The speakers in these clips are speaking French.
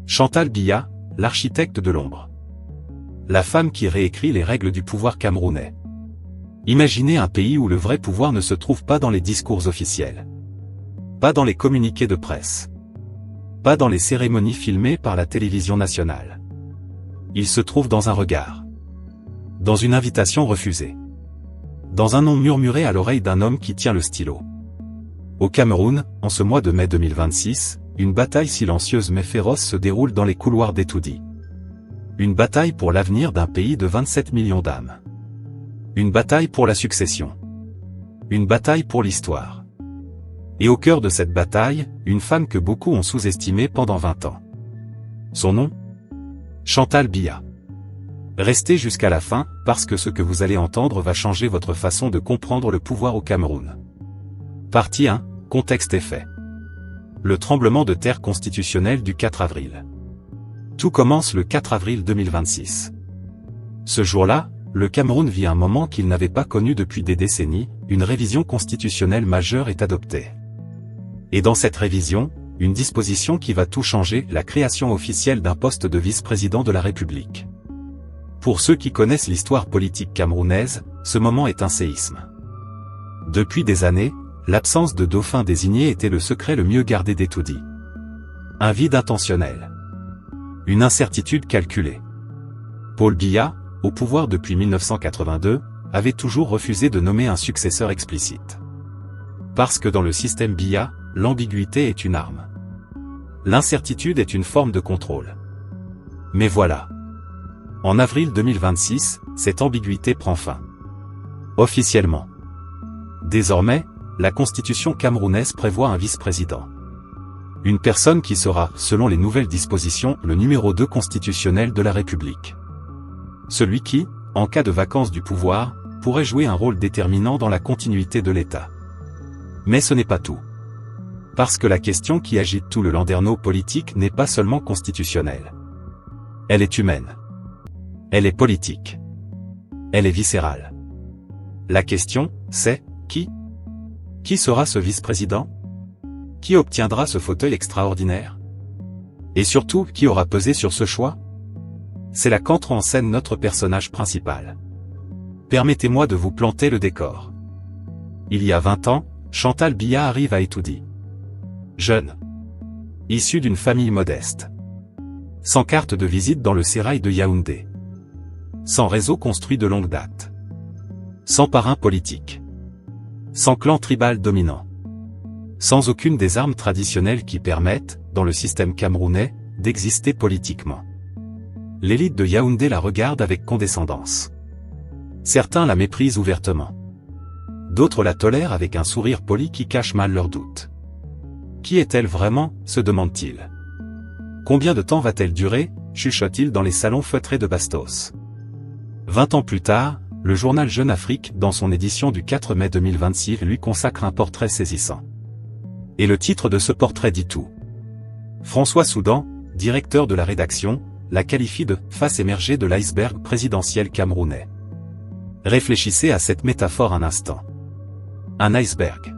Chantal Biya, l'architecte de l'ombre. La femme qui réécrit les règles du pouvoir camerounais. Imaginez un pays où le vrai pouvoir ne se trouve pas dans les discours officiels. Pas dans les communiqués de presse. Pas dans les cérémonies filmées par la télévision nationale. Il se trouve dans un regard. Dans une invitation refusée. Dans un nom murmuré à l'oreille d'un homme qui tient le stylo. Au Cameroun, en ce mois de mai 2026, une bataille silencieuse mais féroce se déroule dans les couloirs d'Etoudi. Une bataille pour l'avenir d'un pays de 27 millions d'âmes. Une bataille pour la succession. Une bataille pour l'histoire. Et au cœur de cette bataille, une femme que beaucoup ont sous-estimée pendant 20 ans. Son nom ? Chantal Biya. Restez jusqu'à la fin, parce que ce que vous allez entendre va changer votre façon de comprendre le pouvoir au Cameroun. Partie 1, contexte et fait. Le tremblement de terre constitutionnel du 4 avril. Tout commence le 4 avril 2026. Ce jour-là, le Cameroun vit un moment qu'il n'avait pas connu depuis des décennies, une révision constitutionnelle majeure est adoptée. Et dans cette révision, une disposition qui va tout changer, la création officielle d'un poste de vice-président de la République. Pour ceux qui connaissent l'histoire politique camerounaise, ce moment est un séisme. Depuis des années, l'absence de dauphin désigné était le secret le mieux gardé d'Etoudi. Un vide intentionnel. Une incertitude calculée. Paul Biya, au pouvoir depuis 1982, avait toujours refusé de nommer un successeur explicite. Parce que dans le système Biya, l'ambiguïté est une arme. L'incertitude est une forme de contrôle. Mais voilà. En avril 2026, cette ambiguïté prend fin. Officiellement. Désormais, la constitution camerounaise prévoit un vice-président. Une personne qui sera, selon les nouvelles dispositions, le numéro 2 constitutionnel de la République. Celui qui, en cas de vacance du pouvoir, pourrait jouer un rôle déterminant dans la continuité de l'État. Mais ce n'est pas tout. Parce que la question qui agite tout le landerneau politique n'est pas seulement constitutionnelle. Elle est humaine. Elle est politique. Elle est viscérale. La question, c'est, qui ? Qui sera ce vice-président ? Qui obtiendra ce fauteuil extraordinaire ? Et surtout, qui aura pesé sur ce choix ? C'est là qu'entre en scène notre personnage principal. Permettez-moi de vous planter le décor. Il y a 20 ans, Chantal Biya arrive à Etoudi. Jeune. Issue d'une famille modeste. Sans carte de visite dans le sérail de Yaoundé. Sans réseau construit de longue date. Sans parrain politique. Sans clan tribal dominant. Sans aucune des armes traditionnelles qui permettent, dans le système camerounais, d'exister politiquement. L'élite de Yaoundé la regarde avec condescendance. Certains la méprisent ouvertement. D'autres la tolèrent avec un sourire poli qui cache mal leurs doutes. Qui est-elle vraiment, se demande-t-il. Combien de temps va-t-elle durer, chuchote-t-il dans les salons feutrés de Bastos. 20 ans plus tard, le journal Jeune Afrique, dans son édition du 4 mai 2026, lui consacre un portrait saisissant. Et le titre de ce portrait dit tout. François Soudan, directeur de la rédaction, la qualifie de « face émergée de l'iceberg présidentiel camerounais ». Réfléchissez à cette métaphore un instant. Un iceberg.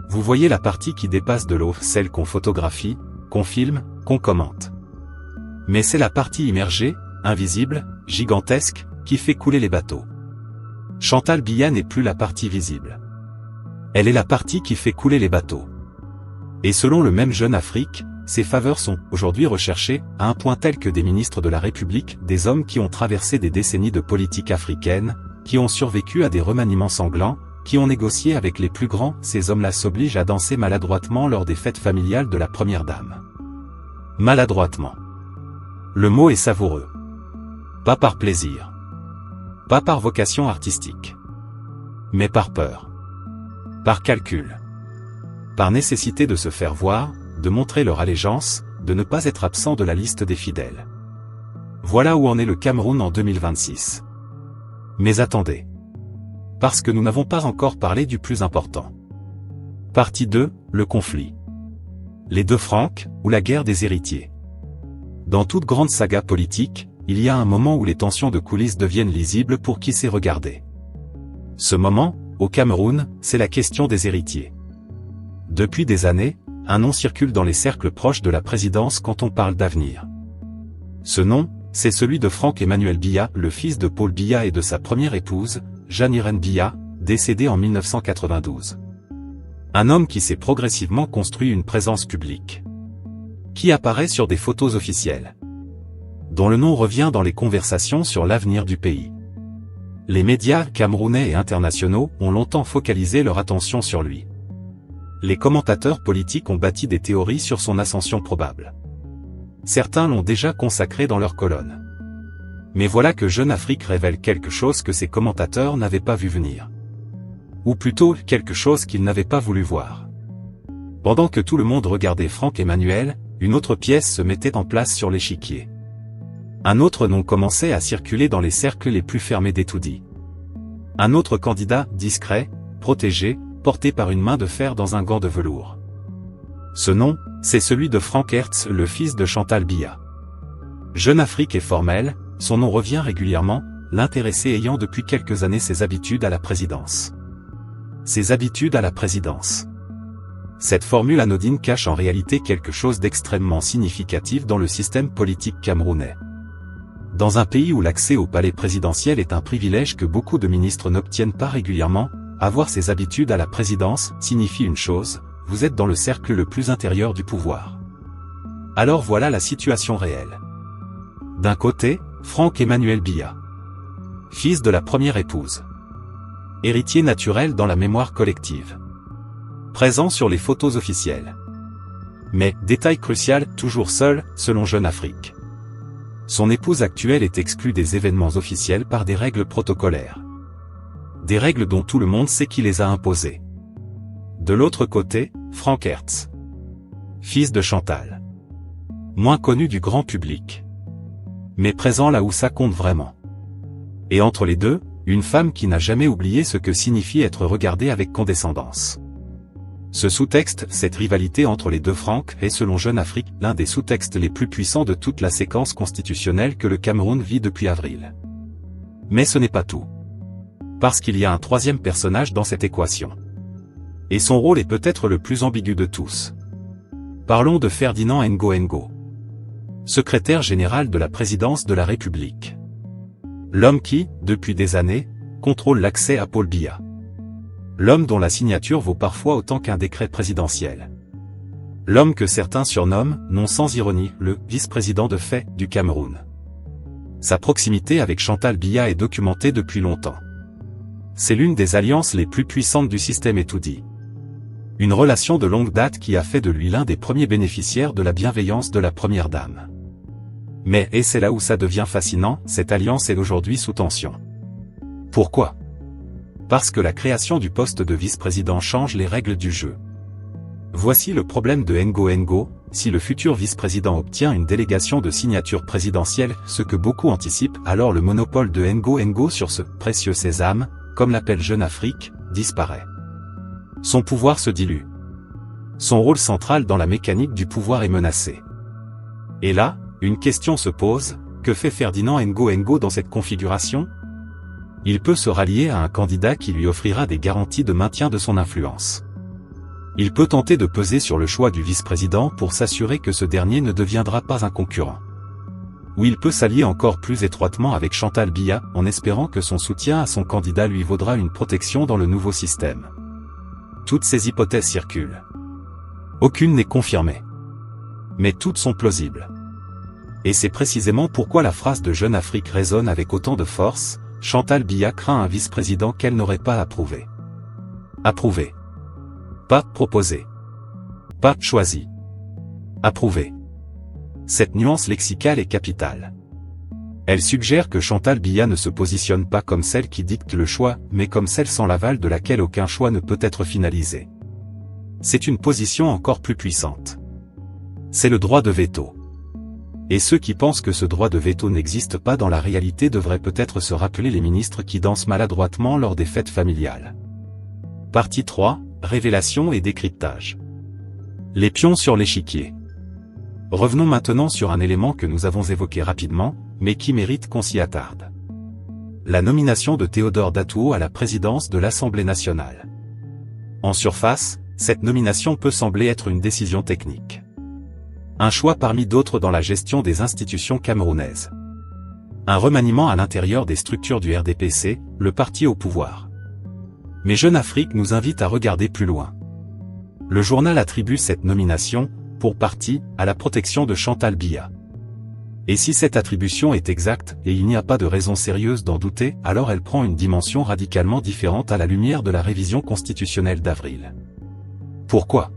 Vous voyez la partie qui dépasse de l'eau, celle qu'on photographie, qu'on filme, qu'on commente. Mais c'est la partie immergée, invisible, gigantesque, qui fait couler les bateaux. Chantal Biya n'est plus la partie visible. Elle est la partie qui fait couler les bateaux. Et selon le même Jeune Afrique, ses faveurs sont, aujourd'hui recherchées, à un point tel que des ministres de la République, des hommes qui ont traversé des décennies de politique africaine, qui ont survécu à des remaniements sanglants, qui ont négocié avec les plus grands, ces hommes-là s'obligent à danser maladroitement lors des fêtes familiales de la première dame. Maladroitement. Le mot est savoureux. Pas par plaisir. Pas par vocation artistique. Mais par peur. Par calcul. Par nécessité de se faire voir, de montrer leur allégeance, de ne pas être absent de la liste des fidèles. Voilà où en est le Cameroun en 2026. Mais attendez. Parce que nous n'avons pas encore parlé du plus important. Partie 2, le conflit. Les deux Francs, ou la guerre des héritiers. Dans toute grande saga politique, il y a un moment où les tensions de coulisses deviennent lisibles pour qui sait regarder. Ce moment, au Cameroun, c'est la question des héritiers. Depuis des années, un nom circule dans les cercles proches de la présidence quand on parle d'avenir. Ce nom, c'est celui de Franck-Emmanuel Biya, le fils de Paul Biya et de sa première épouse, Jeanne-Irène Biya, décédée en 1992. Un homme qui s'est progressivement construit une présence publique, qui apparaît sur des photos officielles, dont le nom revient dans les conversations sur l'avenir du pays. Les médias camerounais et internationaux ont longtemps focalisé leur attention sur lui. Les commentateurs politiques ont bâti des théories sur son ascension probable. Certains l'ont déjà consacré dans leurs colonnes. Mais voilà que Jeune Afrique révèle quelque chose que ces commentateurs n'avaient pas vu venir. Ou plutôt, quelque chose qu'ils n'avaient pas voulu voir. Pendant que tout le monde regardait Franck-Emmanuel, une autre pièce se mettait en place sur l'échiquier. Un autre nom commençait à circuler dans les cercles les plus fermés d'Etoudi. Un autre candidat, discret, protégé, porté par une main de fer dans un gant de velours. Ce nom, c'est celui de Franck Hertz, le fils de Chantal Biya. Jeune Afrique est formel, son nom revient régulièrement, l'intéressé ayant depuis quelques années ses habitudes à la présidence. Ses habitudes à la présidence. Cette formule anodine cache en réalité quelque chose d'extrêmement significatif dans le système politique camerounais. Dans un pays où l'accès au palais présidentiel est un privilège que beaucoup de ministres n'obtiennent pas régulièrement, avoir ses habitudes à la présidence signifie une chose, vous êtes dans le cercle le plus intérieur du pouvoir. Alors voilà la situation réelle. D'un côté, Franck-Emmanuel Biya, fils de la première épouse, héritier naturel dans la mémoire collective, présent sur les photos officielles. Mais, détail crucial, toujours seul, selon Jeune Afrique. Son épouse actuelle est exclue des événements officiels par des règles protocolaires. Des règles dont tout le monde sait qui les a imposées. De l'autre côté, Franck Hertz, fils de Chantal, moins connu du grand public, mais présent là où ça compte vraiment. Et entre les deux, une femme qui n'a jamais oublié ce que signifie être regardée avec condescendance. Ce sous-texte, cette rivalité entre les deux Franck, est selon Jeune Afrique, l'un des sous-textes les plus puissants de toute la séquence constitutionnelle que le Cameroun vit depuis avril. Mais ce n'est pas tout. Parce qu'il y a un troisième personnage dans cette équation. Et son rôle est peut-être le plus ambigu de tous. Parlons de Ferdinand Ngo, secrétaire général de la présidence de la République. L'homme qui, depuis des années, contrôle l'accès à Paul Biya. L'homme dont la signature vaut parfois autant qu'un décret présidentiel. L'homme que certains surnomment, non sans ironie, le « vice-président de fait » du Cameroun. Sa proximité avec Chantal Biya est documentée depuis longtemps. C'est l'une des alliances les plus puissantes du système Etoudi. Une relation de longue date qui a fait de lui l'un des premiers bénéficiaires de la bienveillance de la première dame. Mais, et c'est là où ça devient fascinant, cette alliance est aujourd'hui sous tension. Pourquoi ? Parce que la création du poste de vice-président change les règles du jeu. Voici le problème de Ngo, si le futur vice-président obtient une délégation de signature présidentielle, ce que beaucoup anticipent, alors le monopole de Ngo sur ce « précieux sésame », comme l'appelle Jeune Afrique, disparaît. Son pouvoir se dilue. Son rôle central dans la mécanique du pouvoir est menacé. Et là, une question se pose, que fait Ferdinand Ngo dans cette configuration ? Il peut se rallier à un candidat qui lui offrira des garanties de maintien de son influence. Il peut tenter de peser sur le choix du vice-président pour s'assurer que ce dernier ne deviendra pas un concurrent. Ou il peut s'allier encore plus étroitement avec Chantal Biya, en espérant que son soutien à son candidat lui vaudra une protection dans le nouveau système. Toutes ces hypothèses circulent. Aucune n'est confirmée. Mais toutes sont plausibles. Et c'est précisément pourquoi la phrase de Jeune Afrique résonne avec autant de force, Chantal Biya craint un vice-président qu'elle n'aurait pas approuvé. Approuvé. Pas proposé. Pas choisi. Approuvé. Cette nuance lexicale est capitale. Elle suggère que Chantal Biya ne se positionne pas comme celle qui dicte le choix, mais comme celle sans l'aval de laquelle aucun choix ne peut être finalisé. C'est une position encore plus puissante. C'est le droit de veto. Et ceux qui pensent que ce droit de veto n'existe pas dans la réalité devraient peut-être se rappeler les ministres qui dansent maladroitement lors des fêtes familiales. Partie 3, révélation et décryptage. Les pions sur l'échiquier. Revenons maintenant sur un élément que nous avons évoqué rapidement, mais qui mérite qu'on s'y attarde. La nomination de Théodore Datuo à la présidence de l'Assemblée nationale. En surface, cette nomination peut sembler être une décision technique. Un choix parmi d'autres dans la gestion des institutions camerounaises. Un remaniement à l'intérieur des structures du RDPC, le parti au pouvoir. Mais Jeune Afrique nous invite à regarder plus loin. Le journal attribue cette nomination, pour partie, à la protection de Chantal Biya. Et si cette attribution est exacte, et il n'y a pas de raison sérieuse d'en douter, alors elle prend une dimension radicalement différente à la lumière de la révision constitutionnelle d'avril. Pourquoi ?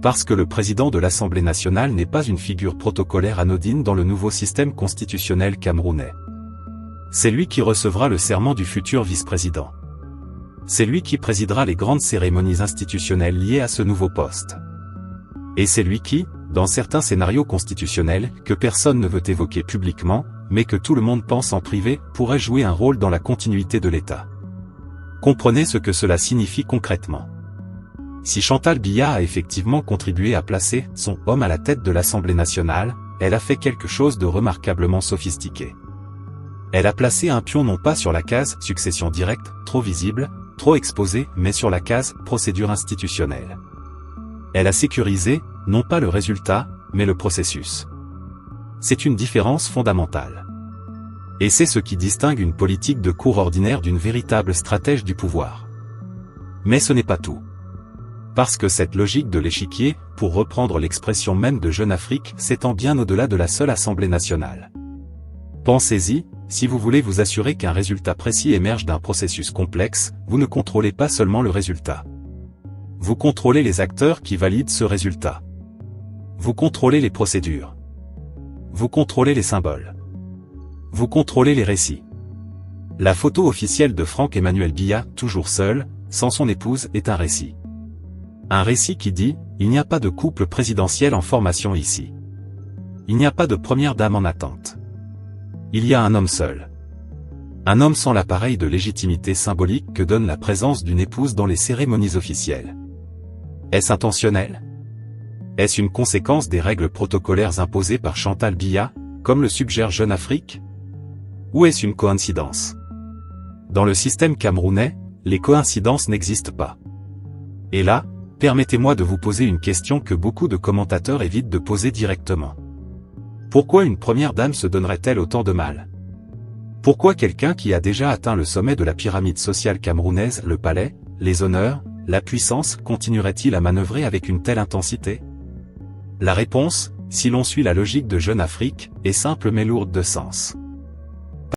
Parce que le président de l'Assemblée nationale n'est pas une figure protocolaire anodine dans le nouveau système constitutionnel camerounais. C'est lui qui recevra le serment du futur vice-président. C'est lui qui présidera les grandes cérémonies institutionnelles liées à ce nouveau poste. Et c'est lui qui, dans certains scénarios constitutionnels, que personne ne veut évoquer publiquement, mais que tout le monde pense en privé, pourrait jouer un rôle dans la continuité de l'État. Comprenez ce que cela signifie concrètement. Si Chantal Biya a effectivement contribué à placer son homme à la tête de l'Assemblée nationale, elle a fait quelque chose de remarquablement sophistiqué. Elle a placé un pion non pas sur la case « succession directe », trop visible, trop exposée, mais sur la case « procédure institutionnelle ». Elle a sécurisé, non pas le résultat, mais le processus. C'est une différence fondamentale. Et c'est ce qui distingue une politique de cour ordinaire d'une véritable stratège du pouvoir. Mais ce n'est pas tout. Parce que cette logique de l'échiquier, pour reprendre l'expression même de Jeune Afrique, s'étend bien au-delà de la seule Assemblée nationale. Pensez-y, si vous voulez vous assurer qu'un résultat précis émerge d'un processus complexe, vous ne contrôlez pas seulement le résultat. Vous contrôlez les acteurs qui valident ce résultat. Vous contrôlez les procédures. Vous contrôlez les symboles. Vous contrôlez les récits. La photo officielle de Franck-Emmanuel Biya, toujours seul, sans son épouse, est un récit. Un récit qui dit, il n'y a pas de couple présidentiel en formation ici. Il n'y a pas de première dame en attente. Il y a un homme seul. Un homme sans l'appareil de légitimité symbolique que donne la présence d'une épouse dans les cérémonies officielles. Est-ce intentionnel ? Est-ce une conséquence des règles protocolaires imposées par Chantal Biya, comme le suggère Jeune Afrique ? Ou est-ce une coïncidence ? Dans le système camerounais, les coïncidences n'existent pas. Et là, permettez-moi de vous poser une question que beaucoup de commentateurs évitent de poser directement. Pourquoi une première dame se donnerait-elle autant de mal ? Pourquoi quelqu'un qui a déjà atteint le sommet de la pyramide sociale camerounaise, le palais, les honneurs, la puissance, continuerait-il à manœuvrer avec une telle intensité ? La réponse, si l'on suit la logique de Jeune Afrique, est simple mais lourde de sens.